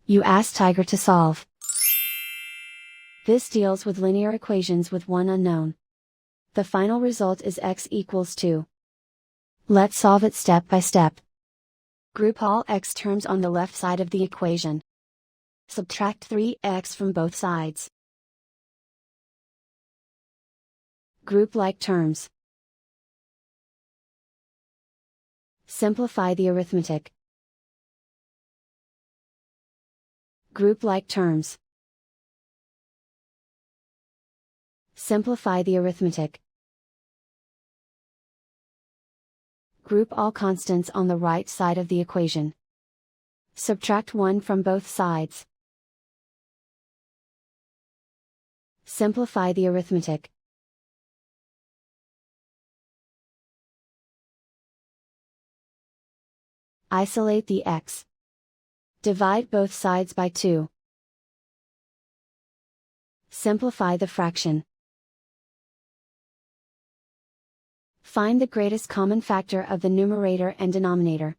You ask Tiger to solve. This deals with linear equations with one unknown. The final result is x equals 2. Let's solve it step by step. Group all x terms on the left side of the equation. Subtract 3x from both sides. Group like terms. Simplify the arithmetic. Group like terms. Simplify the arithmetic. Group all constants on the right side of the equation. Subtract 1 from both sides. Simplify the arithmetic. Isolate the x. Divide both sides by 2. Simplify the fraction. Find the greatest common factor of the numerator and denominator.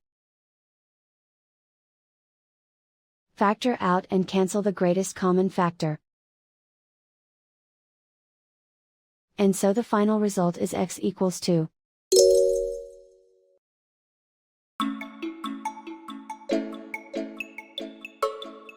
Factor out and cancel the greatest common factor. And so the final result is x equals 2.